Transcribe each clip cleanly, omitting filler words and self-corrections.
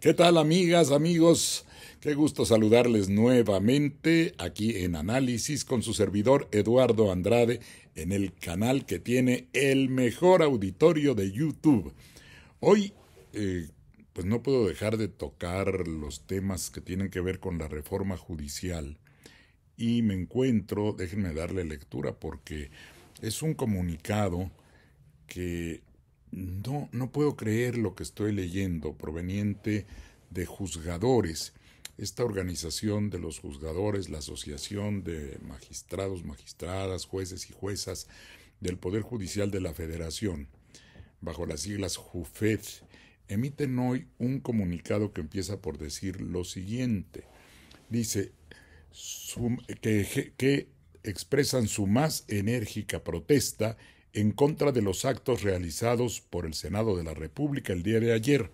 ¿Qué tal, amigas, amigos? Qué gusto saludarles nuevamente aquí en Análisis con su servidor Eduardo Andrade en el canal que tiene el mejor auditorio de YouTube. Hoy, pues no puedo dejar de tocar los temas que tienen que ver con la reforma judicial y me encuentro, déjenme darle lectura porque es un comunicado que no puedo creer lo que estoy leyendo, proveniente de juzgadores. Esta organización de los juzgadores, la Asociación de Magistrados, Magistradas, Jueces y Juezas del Poder Judicial de la Federación, bajo las siglas JUFED, emiten hoy un comunicado que empieza por decir lo siguiente. Dice que expresan su más enérgica protesta en contra de los actos realizados por el Senado de la República el día de ayer.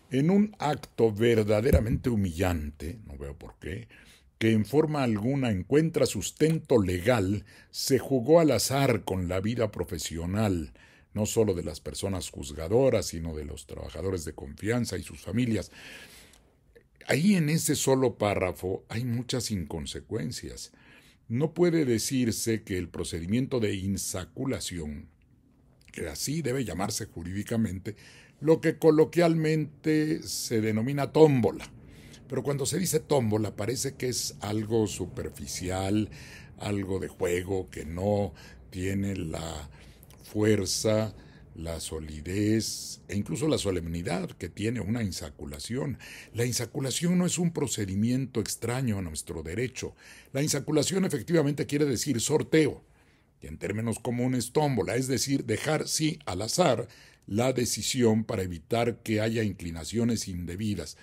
En un acto verdaderamente humillante, no veo por qué, que en forma alguna encuentra sustento legal, se jugó al azar con la vida profesional, no solo de las personas juzgadoras, sino de los trabajadores de confianza y sus familias. Ahí en ese solo párrafo hay muchas inconsecuencias. No puede decirse que el procedimiento de insaculación, que así debe llamarse jurídicamente, lo que coloquialmente se denomina tómbola. Pero cuando se dice tómbola parece que es algo superficial, algo de juego, que no tiene la fuerza, la solidez e incluso la solemnidad que tiene una insaculación. La insaculación no es un procedimiento extraño a nuestro derecho. La insaculación efectivamente quiere decir sorteo, y en términos comunes tómbola, es decir, dejar sí al azar la decisión para evitar que haya inclinaciones indebidas.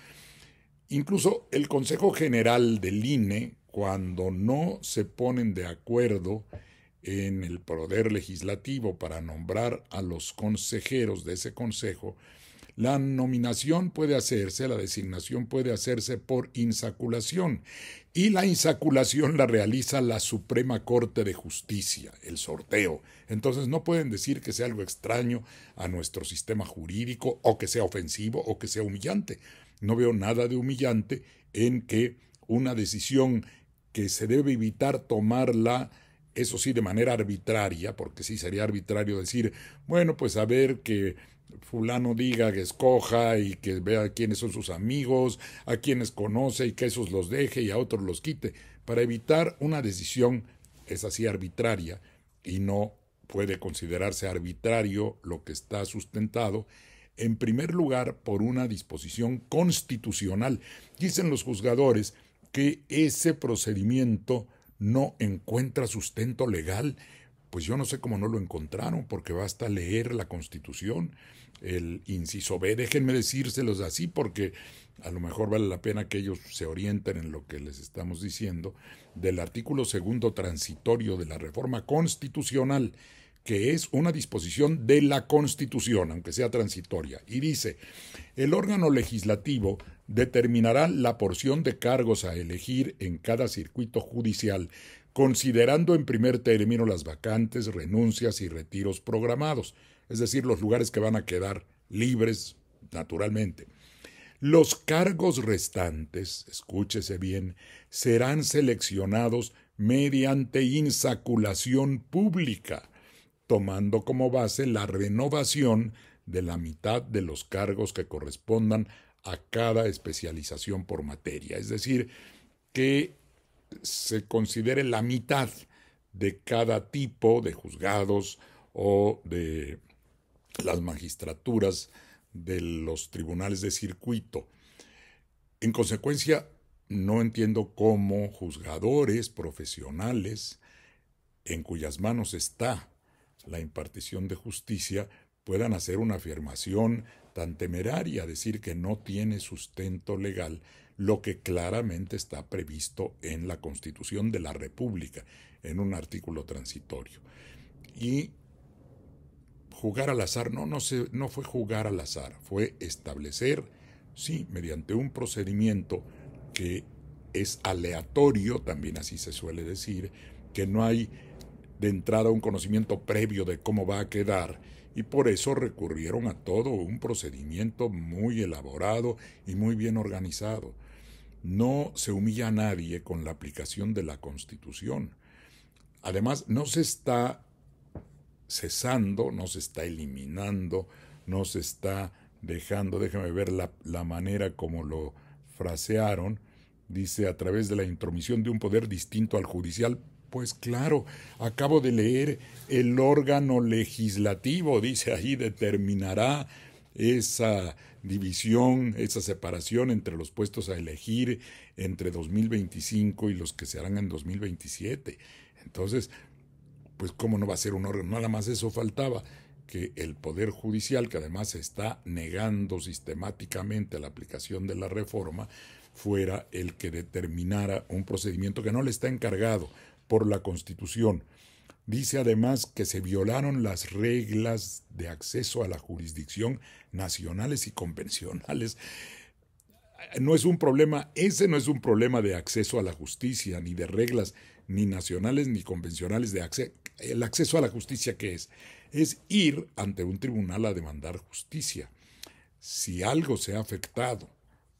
Incluso el Consejo General del INE, cuando no se ponen de acuerdo en el poder legislativo para nombrar a los consejeros de ese consejo, la nominación puede hacerse, la designación puede hacerse por insaculación, y la insaculación la realiza la Suprema Corte de Justicia, el sorteo. Entonces no pueden decir que sea algo extraño a nuestro sistema jurídico, o que sea ofensivo, o que sea humillante. No veo nada de humillante en que una decisión que se debe evitar tomarla, eso sí, de manera arbitraria, porque sí sería arbitrario decir, bueno, pues a ver que fulano diga que escoja y que vea quiénes son sus amigos, a quienes conoce y que esos los deje y a otros los quite, para evitar una decisión, es así, arbitraria, y no puede considerarse arbitrario lo que está sustentado, en primer lugar, por una disposición constitucional. Dicen los juzgadores que ese procedimiento no encuentra sustento legal. Pues yo no sé cómo no lo encontraron, porque basta leer la Constitución, el inciso B, déjenme decírselos así, porque a lo mejor vale la pena que ellos se orienten en lo que les estamos diciendo, del artículo segundo transitorio de la reforma constitucional, que es una disposición de la Constitución, aunque sea transitoria, y dice, el órgano legislativo determinará la porción de cargos a elegir en cada circuito judicial, considerando en primer término las vacantes, renuncias y retiros programados, es decir, los lugares que van a quedar libres naturalmente. Los cargos restantes, escúchese bien, serán seleccionados mediante insaculación pública, tomando como base la renovación de la mitad de los cargos que correspondan a cada especialización por materia, es decir, que se considere la mitad de cada tipo de juzgados o de las magistraturas de los tribunales de circuito. En consecuencia, no entiendo cómo juzgadores profesionales en cuyas manos está la impartición de justicia puedan hacer una afirmación tan temeraria, decir que no tiene sustento legal, lo que claramente está previsto en la Constitución de la República, en un artículo transitorio. Y jugar al azar, no fue jugar al azar, fue establecer, sí, mediante un procedimiento que es aleatorio, también así se suele decir, que no hay de entrada un conocimiento previo de cómo va a quedar, y por eso recurrieron a todo un procedimiento muy elaborado y muy bien organizado. No se humilla a nadie con la aplicación de la Constitución. Además, no se está cesando, no se está eliminando, no se está dejando, déjame ver la manera como lo frasearon, dice a través de la intromisión de un poder distinto al judicial. Pues claro, acabo de leer, el órgano legislativo, dice ahí, determinará esa división, esa separación entre los puestos a elegir entre 2025 y los que se harán en 2027. Entonces, pues cómo no va a ser un órgano, nada más eso faltaba, que el Poder Judicial, que además está negando sistemáticamente la aplicación de la reforma, fuera el que determinara un procedimiento que no le está encargado por la Constitución. Dice además que se violaron las reglas de acceso a la jurisdicción nacionales y convencionales. No es un problema, ese no es un problema de acceso a la justicia, ni de reglas ni nacionales ni convencionales de acceso. El acceso a la justicia, ¿qué es? Es ir ante un tribunal a demandar justicia. Si algo se ha afectado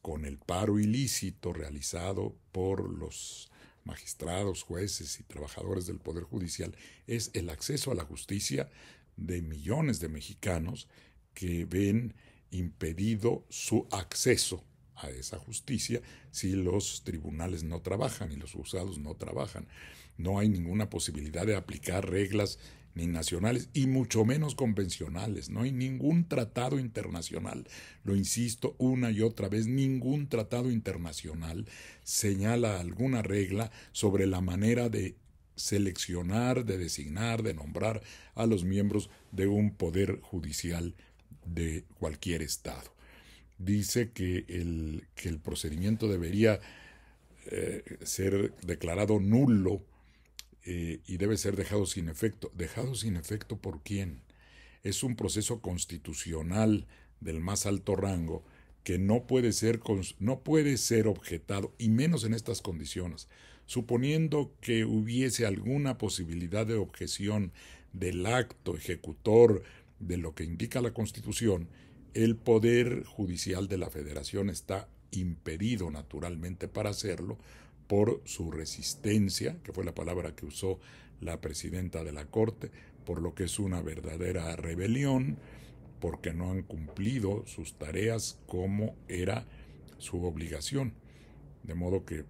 con el paro ilícito realizado por los magistrados, jueces y trabajadores del Poder Judicial, es el acceso a la justicia de millones de mexicanos que ven impedido su acceso a esa justicia si los tribunales no trabajan y los juzgados no trabajan. No hay ninguna posibilidad de aplicar reglas ni nacionales y mucho menos convencionales. No hay ningún tratado internacional, lo insisto una y otra vez, ningún tratado internacional señala alguna regla sobre la manera de seleccionar, de designar, de nombrar a los miembros de un poder judicial de cualquier estado. Dice que el procedimiento debería ser declarado nulo y debe ser dejado sin efecto. ¿Dejado sin efecto por quién? Es un proceso constitucional del más alto rango que no puede ser objetado, y menos en estas condiciones. Suponiendo que hubiese alguna posibilidad de objeción del acto ejecutor de lo que indica la Constitución, el Poder Judicial de la Federación está impedido naturalmente para hacerlo por su resistencia, que fue la palabra que usó la presidenta de la Corte, por lo que es una verdadera rebelión, porque no han cumplido sus tareas como era su obligación. De modo que,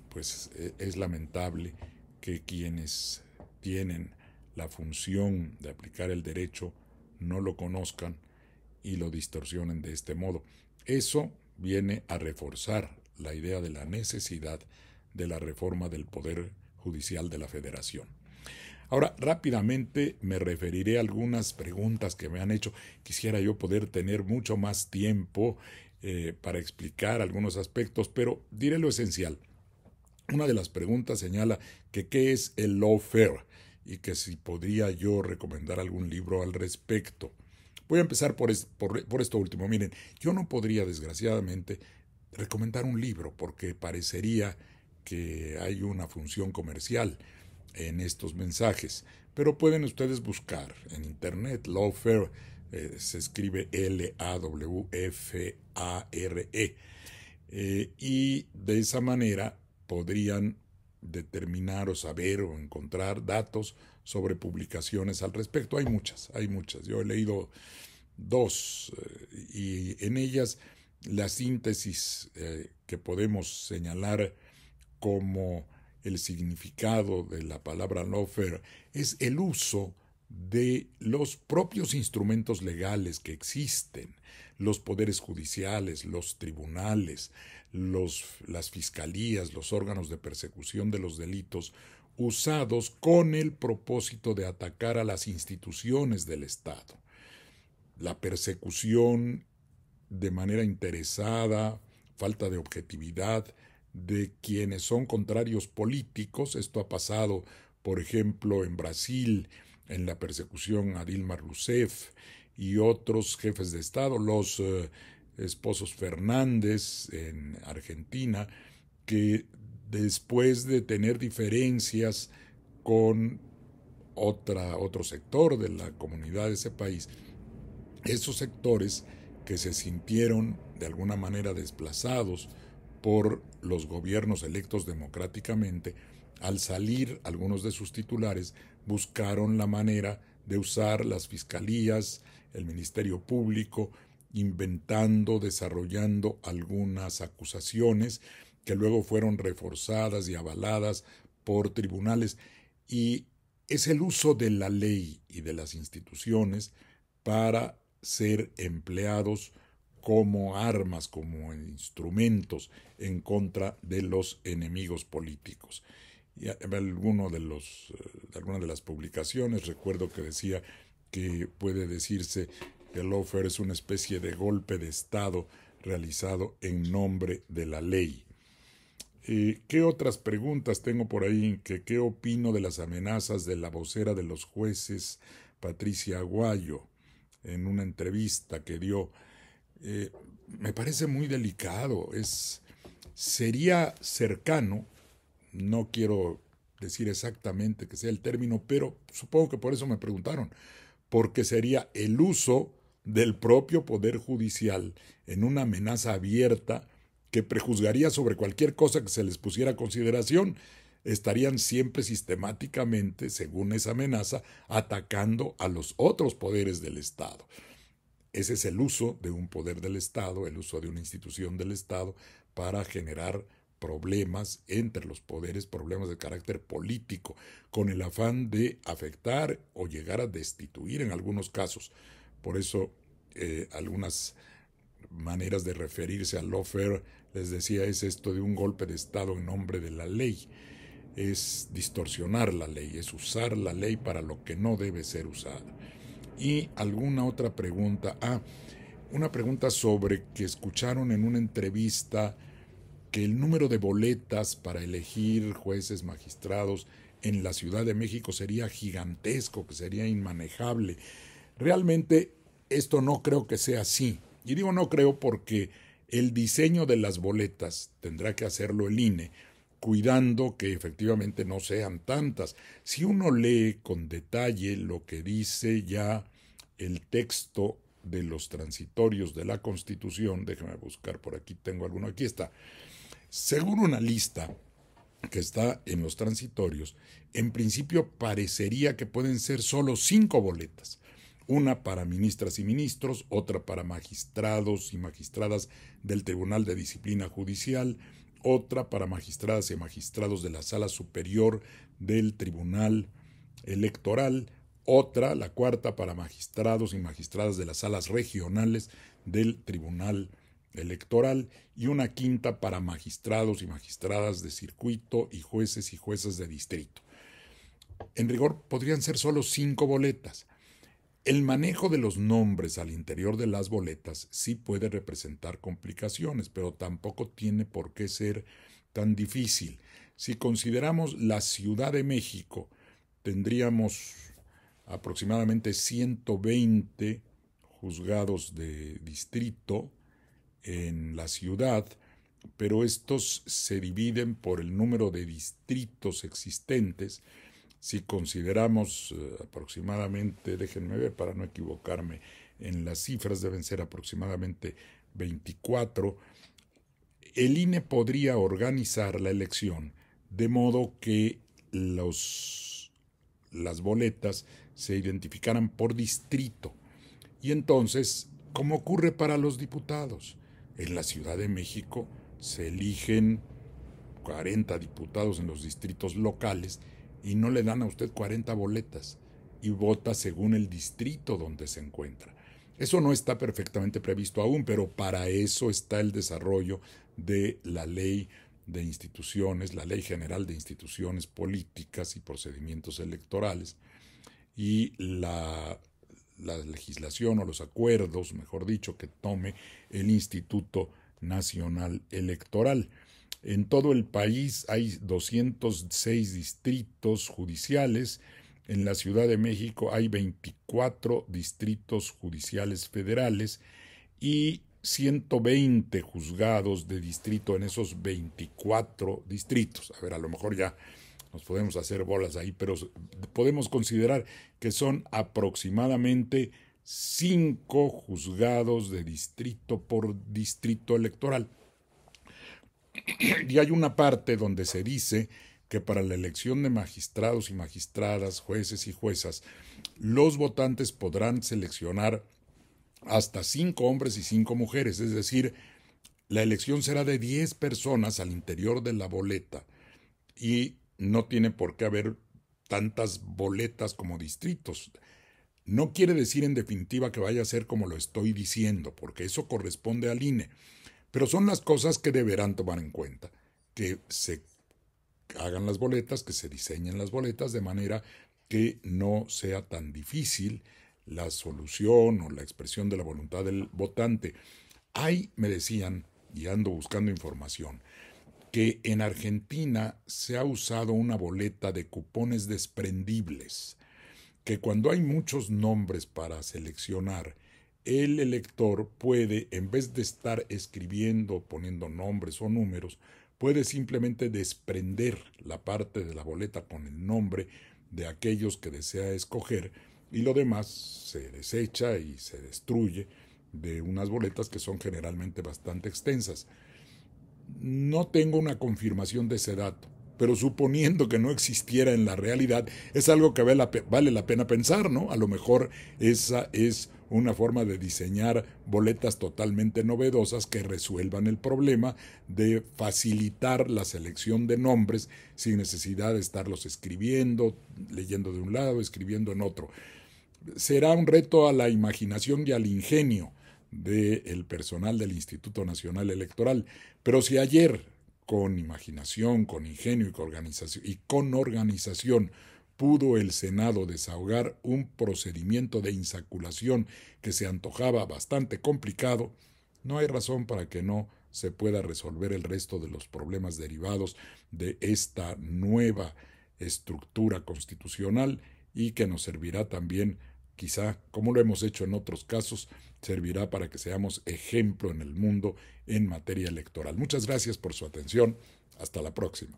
pues, es lamentable que quienes tienen la función de aplicar el derecho no lo conozcan y lo distorsionen de este modo. Eso viene a reforzar la idea de la necesidad de la reforma del Poder Judicial de la Federación. Ahora, rápidamente me referiré a algunas preguntas que me han hecho. Quisiera yo poder tener mucho más tiempo para explicar algunos aspectos, pero diré lo esencial. Una de las preguntas señala que qué es el lawfare y que si podría yo recomendar algún libro al respecto. Voy a empezar por esto último. Miren, yo no podría, desgraciadamente, recomendar un libro porque parecería que hay una función comercial en estos mensajes, pero pueden ustedes buscar en internet lawfare, se escribe Lawfare, y de esa manera podrían determinar o saber o encontrar datos sobre publicaciones al respecto. Hay muchas. Yo he leído dos y en ellas la síntesis que podemos señalar como el significado de la palabra lawfare es el uso de los propios instrumentos legales que existen, los poderes judiciales, los tribunales, las fiscalías, los órganos de persecución de los delitos, usados con el propósito de atacar a las instituciones del Estado. La persecución de manera interesada, falta de objetividad de quienes son contrarios políticos. Esto ha pasado, por ejemplo, en Brasil, en la persecución a Dilma Rousseff y otros jefes de Estado, los esposos Fernández en Argentina, que después de tener diferencias con otro sector de la comunidad de ese país, esos sectores que se sintieron de alguna manera desplazados por los gobiernos electos democráticamente, al salir algunos de sus titulares, buscaron la manera de usar las fiscalías, el Ministerio Público, inventando, desarrollando algunas acusaciones que luego fueron reforzadas y avaladas por tribunales. Y es el uso de la ley y de las instituciones para ser empleados como armas, como instrumentos en contra de los enemigos políticos. Y algunas de las publicaciones recuerdo que decía que puede decirse que el lawfare es una especie de golpe de Estado realizado en nombre de la ley. ¿Qué otras preguntas tengo por ahí? ¿Qué opino de las amenazas de la vocera de los jueces, Patricia Aguayo, en una entrevista que dio? Me parece muy delicado. Sería cercano, no quiero decir exactamente que sea el término, pero supongo que por eso me preguntaron, porque sería el uso del propio Poder Judicial en una amenaza abierta que prejuzgaría sobre cualquier cosa que se les pusiera a consideración. Estarían siempre sistemáticamente, según esa amenaza, atacando a los otros poderes del Estado. Ese es el uso de un poder del Estado, el uso de una institución del Estado para generar problemas entre los poderes, problemas de carácter político, con el afán de afectar o llegar a destituir en algunos casos. Por eso algunas maneras de referirse al lawfare, les decía, es esto de un golpe de Estado en nombre de la ley. Es distorsionar la ley, es usar la ley para lo que no debe ser usada. Y alguna otra pregunta. Una pregunta sobre que escucharon en una entrevista que el número de boletas para elegir jueces, magistrados en la Ciudad de México sería gigantesco, que sería inmanejable. Realmente esto no creo que sea así. Y digo no creo porque el diseño de las boletas tendrá que hacerlo el INE, cuidando que efectivamente no sean tantas. Si uno lee con detalle lo que dice ya el texto de los transitorios de la Constitución, déjeme buscar por aquí, tengo alguno, aquí está. Según una lista que está en los transitorios, en principio parecería que pueden ser solo 5 boletas. Una para ministras y ministros, otra para magistrados y magistradas del Tribunal de Disciplina Judicial, otra para magistradas y magistrados de la Sala Superior del Tribunal Electoral, otra, la cuarta, para magistrados y magistradas de las salas regionales del Tribunal Electoral y una quinta para magistrados y magistradas de circuito y jueces de distrito. En rigor podrían ser solo 5 boletas. El manejo de los nombres al interior de las boletas sí puede representar complicaciones, pero tampoco tiene por qué ser tan difícil. Si consideramos la Ciudad de México, tendríamos aproximadamente 120 juzgados de distrito en la ciudad, pero estos se dividen por el número de distritos existentes. Si consideramos aproximadamente, déjenme ver para no equivocarme, en las cifras deben ser aproximadamente 24, el INE podría organizar la elección de modo que las boletas se identificaran por distrito. Y entonces, ¿cómo ocurre para los diputados? En la Ciudad de México se eligen 40 diputados en los distritos locales y no le dan a usted 40 boletas y vota según el distrito donde se encuentra. Eso no está perfectamente previsto aún, pero para eso está el desarrollo de la ley de instituciones, la Ley General de Instituciones Políticas y Procedimientos Electorales y la legislación o los acuerdos, mejor dicho, que tome el Instituto Nacional Electoral. En todo el país hay 206 distritos judiciales. En la Ciudad de México hay 24 distritos judiciales federales y 120 juzgados de distrito en esos 24 distritos. A ver, a lo mejor ya nos podemos hacer bolas ahí, pero podemos considerar que son aproximadamente 5 juzgados de distrito por distrito electoral. Y hay una parte donde se dice que para la elección de magistrados y magistradas, jueces y juezas, los votantes podrán seleccionar hasta 5 hombres y 5 mujeres, es decir, la elección será de 10 personas al interior de la boleta y no tiene por qué haber tantas boletas como distritos. No quiere decir en definitiva que vaya a ser como lo estoy diciendo, porque eso corresponde al INE, pero son las cosas que deberán tomar en cuenta, que se hagan las boletas, que se diseñen las boletas de manera que no sea tan difícil la solución o la expresión de la voluntad del votante. Me decían, y ando buscando información, que en Argentina se ha usado una boleta de cupones desprendibles, que cuando hay muchos nombres para seleccionar, el elector puede, en vez de estar escribiendo, poniendo nombres o números, puede simplemente desprender la parte de la boleta con el nombre de aquellos que desea escoger y lo demás se desecha y se destruye de unas boletas que son generalmente bastante extensas. No tengo una confirmación de ese dato, pero suponiendo que no existiera en la realidad, es algo que vale la pena pensar, ¿no? A lo mejor esa es una forma de diseñar boletas totalmente novedosas que resuelvan el problema de facilitar la selección de nombres sin necesidad de estarlos escribiendo, leyendo de un lado, escribiendo en otro. Será un reto a la imaginación y al ingenio del personal del Instituto Nacional Electoral. Pero si ayer, con imaginación, con ingenio y con organización, pudo el Senado desahogar un procedimiento de insaculación que se antojaba bastante complicado, no hay razón para que no se pueda resolver el resto de los problemas derivados de esta nueva estructura constitucional y que nos servirá también, quizá, como lo hemos hecho en otros casos, servirá para que seamos ejemplo en el mundo en materia electoral. Muchas gracias por su atención. Hasta la próxima.